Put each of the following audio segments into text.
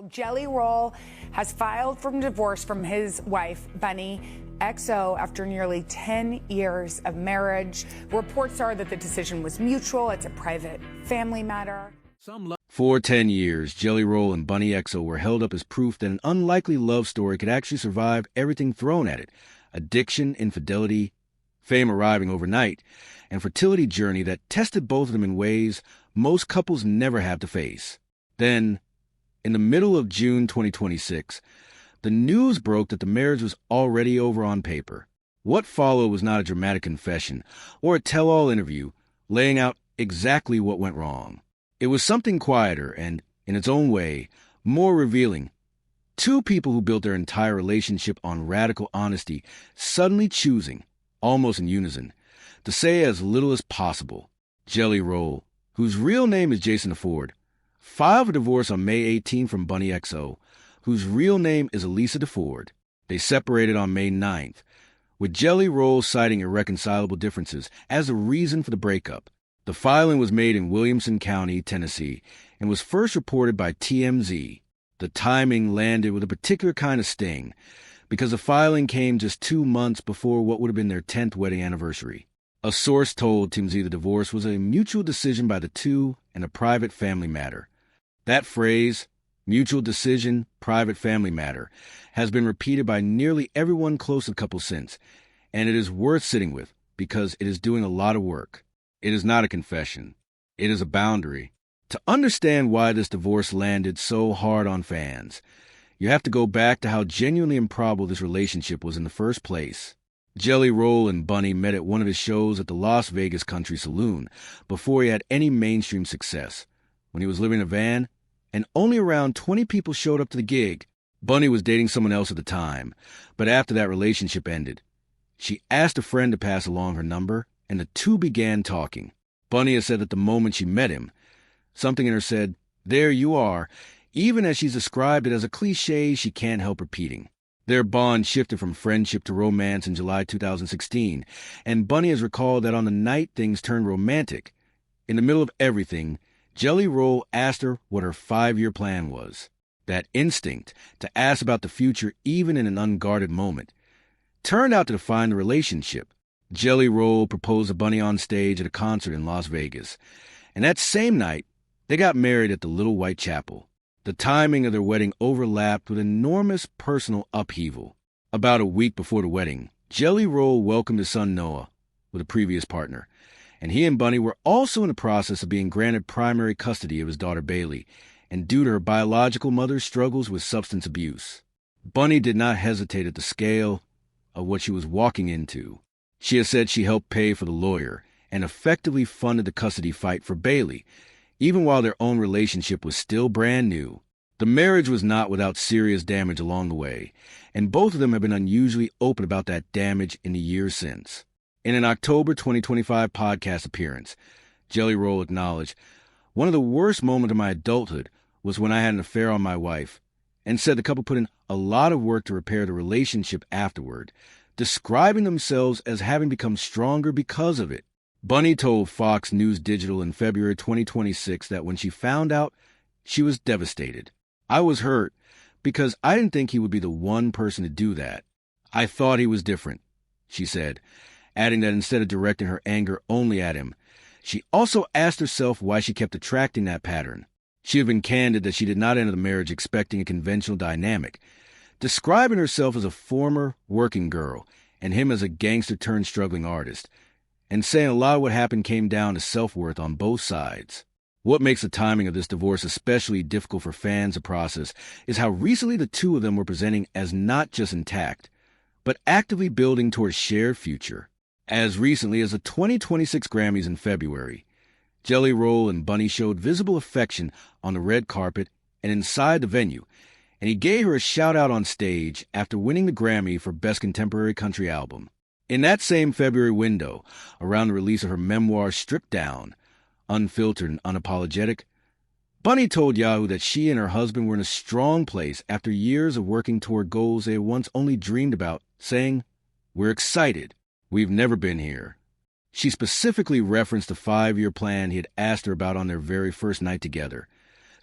Jelly Roll has filed for divorce from his wife, Bunnie Xo, after nearly 10 years of marriage. Reports are that the decision was mutual. It's a private family matter. For 10 years, Jelly Roll and Bunnie Xo were held up as proof that an unlikely love story could actually survive everything thrown at it: addiction, infidelity, fame arriving overnight, and fertility journey that tested both of them in ways most couples never have to face. Then, in the middle of June 2026, the news broke that the marriage was already over on paper. What followed was not a dramatic confession or a tell-all interview laying out exactly what went wrong. It was something quieter and, in its own way, more revealing. Two people who built their entire relationship on radical honesty suddenly choosing, almost in unison, to say as little as possible. Jelly Roll, whose real name is Jason DeFord, filed for divorce on May 18 from Bunnie Xo, whose real name is Elisa DeFord. They separated on May 9th, with Jelly Roll citing irreconcilable differences as a reason for the breakup. The filing was made in Williamson County, Tennessee, and was first reported by TMZ. The timing landed with a particular kind of sting, because the filing came just 2 months before what would have been their 10th wedding anniversary. A source told TMZ the divorce was a mutual decision by the two and a private family matter. That phrase, mutual decision, private family matter, has been repeated by nearly everyone close to the couple since, and it is worth sitting with because it is doing a lot of work. It is not a confession. It is a boundary. To understand why this divorce landed so hard on fans, you have to go back to how genuinely improbable this relationship was in the first place. Jelly Roll and Bunnie met at one of his shows at the Las Vegas Country Saloon before he had any mainstream success. When he was living in a van, and only around 20 people showed up to the gig. Bunnie was dating someone else at the time, but after that relationship ended, she asked a friend to pass along her number, and the two began talking. Bunnie has said that the moment she met him, something in her said, "There you are," even as she's described it as a cliche she can't help repeating. Their bond shifted from friendship to romance in July 2016, and Bunnie has recalled that on the night things turned romantic, in the middle of everything, Jelly Roll asked her what her 5-year plan was. That instinct to ask about the future even in an unguarded moment turned out to define the relationship. Jelly Roll proposed to Bunnie on stage at a concert in Las Vegas, and that same night, they got married at the Little White Chapel. The timing of their wedding overlapped with enormous personal upheaval. About a week before the wedding, Jelly Roll welcomed his son Noah with a previous partner, and he and Bunnie were also in the process of being granted primary custody of his daughter Bailey, and due to her biological mother's struggles with substance abuse. Bunnie did not hesitate at the scale of what she was walking into. She has said she helped pay for the lawyer and effectively funded the custody fight for Bailey, even while their own relationship was still brand new. The marriage was not without serious damage along the way, and both of them have been unusually open about that damage in the years since. In an October 2025 podcast appearance, Jelly Roll acknowledged, "One of the worst moments of my adulthood was when I had an affair on my wife," and said the couple put in a lot of work to repair the relationship afterward, describing themselves as having become stronger because of it. Bunnie told Fox News Digital in February 2026 that when she found out, she was devastated. "I was hurt because I didn't think he would be the one person to do that. I thought he was different," she said, adding that instead of directing her anger only at him, she also asked herself why she kept attracting that pattern. She had been candid that she did not enter the marriage expecting a conventional dynamic, describing herself as a former working girl and him as a gangster-turned-struggling artist, and saying a lot of what happened came down to self-worth on both sides. What makes the timing of this divorce especially difficult for fans to process is how recently the two of them were presenting as not just intact, but actively building towards a shared future. As recently as the 2026 Grammys in February, Jelly Roll and Bunnie showed visible affection on the red carpet and inside the venue, and he gave her a shout-out on stage after winning the Grammy for Best Contemporary Country Album. In that same February window, around the release of her memoir Stripped Down, Unfiltered and Unapologetic, Bunnie told Yahoo that she and her husband were in a strong place after years of working toward goals they had once only dreamed about, saying, "We're excited. We've never been here." She specifically referenced the 5-year plan he had asked her about on their very first night together,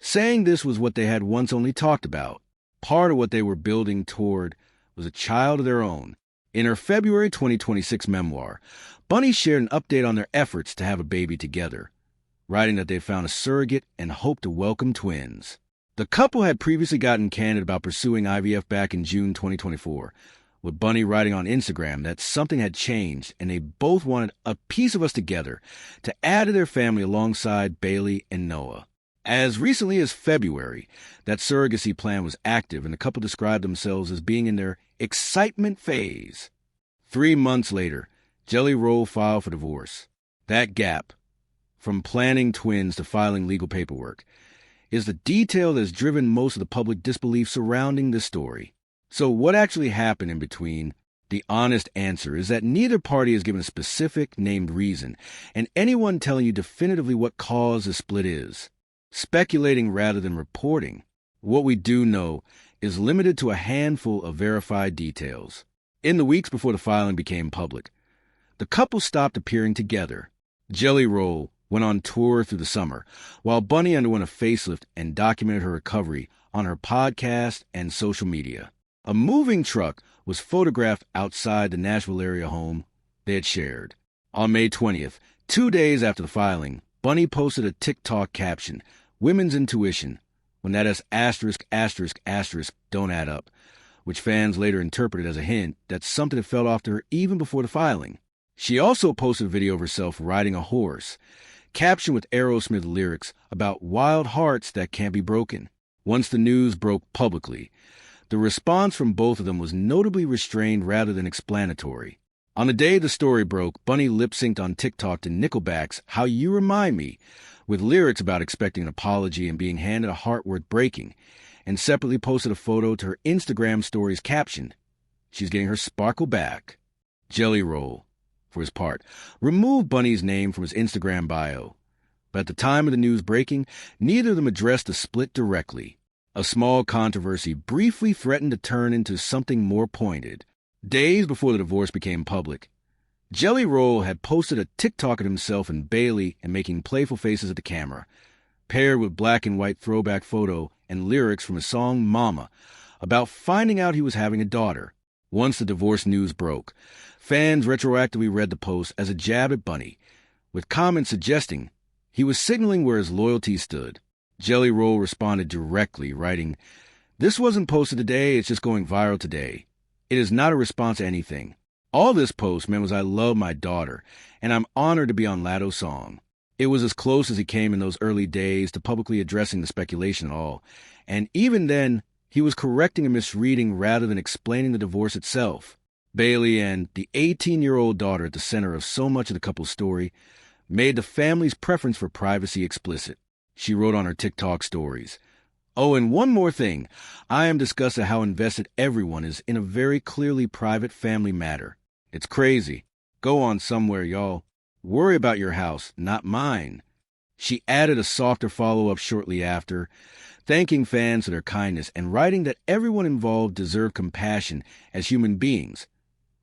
saying this was what they had once only talked about. Part of what they were building toward was a child of their own. In her February 2026 memoir, Bunnie shared an update on their efforts to have a baby together, writing that they found a surrogate and hoped to welcome twins. The couple had previously gotten candid about pursuing IVF back in June 2024, with Bunnie writing on Instagram that something had changed and they both wanted a piece of us together to add to their family alongside Bailey and Noah. As recently as February, that surrogacy plan was active and the couple described themselves as being in their excitement phase. 3 months later, Jelly Roll filed for divorce. That gap, from planning twins to filing legal paperwork, is the detail that has driven most of the public disbelief surrounding this story. So what actually happened in between? The honest answer is that neither party has given a specific named reason, and anyone telling you definitively what caused the split is speculating rather than reporting. What we do know is limited to a handful of verified details. In the weeks before the filing became public, the couple stopped appearing together. Jelly Roll went on tour through the summer, while Bunnie underwent a facelift and documented her recovery on her podcast and social media. A moving truck was photographed outside the Nashville area home they had shared. On May 20th, 2 days after the filing, Bunnie posted a TikTok caption, "Women's intuition, when that is asterisk, asterisk, asterisk don't add up," which fans later interpreted as a hint that something had fell off to her even before the filing. She also posted a video of herself riding a horse, captioned with Aerosmith lyrics about wild hearts that can't be broken. Once the news broke publicly, the response from both of them was notably restrained rather than explanatory. On the day the story broke, Bunnie lip-synced on TikTok to Nickelback's "How You Remind Me," with lyrics about expecting an apology and being handed a heart worth breaking, and separately posted a photo to her Instagram stories captioned, "She's getting her sparkle back." Jelly Roll, for his part, removed Bunnie's name from his Instagram bio. But at the time of the news breaking, neither of them addressed the split directly. A small controversy briefly threatened to turn into something more pointed. Days before the divorce became public, Jelly Roll had posted a TikTok of himself and Bailey and making playful faces at the camera, paired with black and white throwback photo and lyrics from his song Mama, about finding out he was having a daughter. Once the divorce news broke, fans retroactively read the post as a jab at Bunnie, with comments suggesting he was signaling where his loyalty stood. Jelly Roll responded directly, writing, "This wasn't posted today, it's just going viral today. It is not a response to anything. All this post meant was I love my daughter, and I'm honored to be on Latto's song." It was as close as he came in those early days to publicly addressing the speculation at all, and even then, he was correcting a misreading rather than explaining the divorce itself. Bailey and the 18-year-old daughter at the center of so much of the couple's story made the family's preference for privacy explicit. She wrote on her TikTok stories, "Oh, and one more thing. I am disgusted how invested everyone is in a very clearly private family matter. It's crazy. Go on somewhere, y'all. Worry about your house, not mine." She added a softer follow-up shortly after, thanking fans for their kindness and writing that everyone involved deserved compassion as human beings,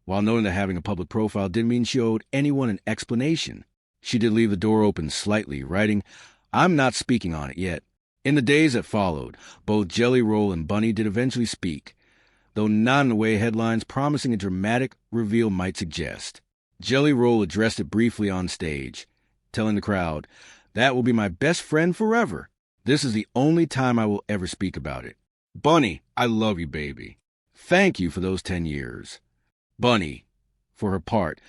while noting that having a public profile didn't mean she owed anyone an explanation. She did leave the door open slightly, writing, "I'm not speaking on it yet." In the days that followed, both Jelly Roll and Bunnie did eventually speak, though not in the way headlines promising a dramatic reveal might suggest. Jelly Roll addressed it briefly on stage, telling the crowd, "That will be my best friend forever. This is the only time I will ever speak about it. Bunnie, I love you, baby. Thank you for those 10 years. Bunnie, for her part,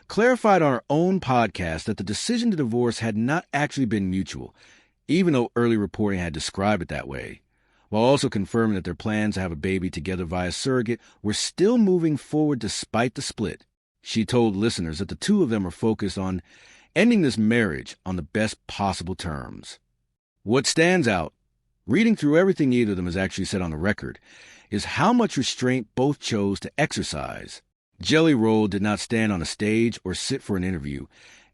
clarified on her own podcast that the decision to divorce had not actually been mutual, even though early reporting had described it that way, while also confirming that their plans to have a baby together via surrogate were still moving forward despite the split. She told listeners that the two of them are focused on ending this marriage on the best possible terms. What stands out, reading through everything either of them has actually said on the record, is how much restraint both chose to exercise. Jelly Roll did not stand on a stage or sit for an interview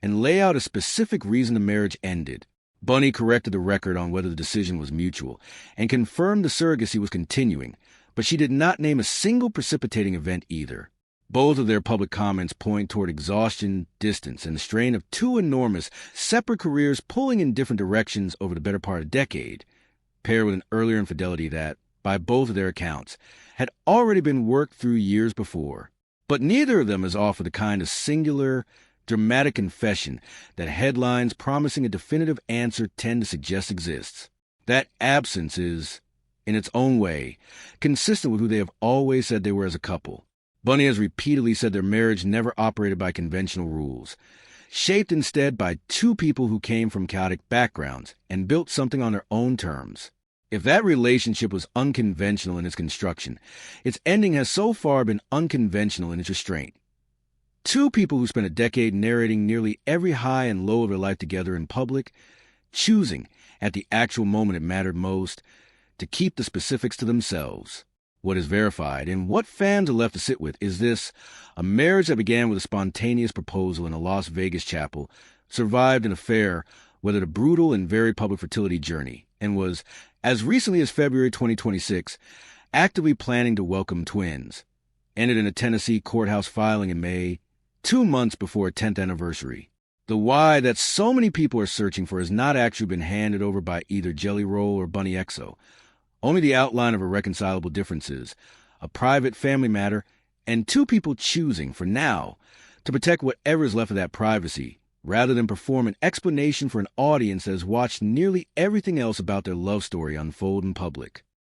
and lay out a specific reason the marriage ended. Bunnie corrected the record on whether the decision was mutual and confirmed the surrogacy was continuing, but she did not name a single precipitating event either. Both of their public comments point toward exhaustion, distance, and the strain of two enormous, separate careers pulling in different directions over the better part of a decade. paired with an earlier infidelity that, by both of their accounts, had already been worked through years before. But neither of them is offered the kind of singular, dramatic confession that headlines promising a definitive answer tend to suggest exists. That absence is, in its own way, consistent with who they have always said they were as a couple. Bunnie has repeatedly said their marriage never operated by conventional rules, shaped instead by two people who came from chaotic backgrounds and built something on their own terms. If that relationship was unconventional in its construction, its ending has so far been unconventional in its restraint. Two people who spent a decade narrating nearly every high and low of their life together in public, choosing, at the actual moment it mattered most, to keep the specifics to themselves. What is verified, and what fans are left to sit with, is this: a marriage that began with a spontaneous proposal in a Las Vegas chapel survived an affair, weathered a brutal and very public fertility journey, and was, as recently as February 2026, actively planning to welcome twins. Ended in a Tennessee courthouse filing in May, 2 months before a 10th anniversary. The why that so many people are searching for has not actually been handed over by either Jelly Roll or Bunnie Xo. Only the outline of irreconcilable differences, a private family matter, and two people choosing, for now, to protect whatever is left of that privacy, rather than perform an explanation for an audience that has watched nearly everything else about their love story unfold in public.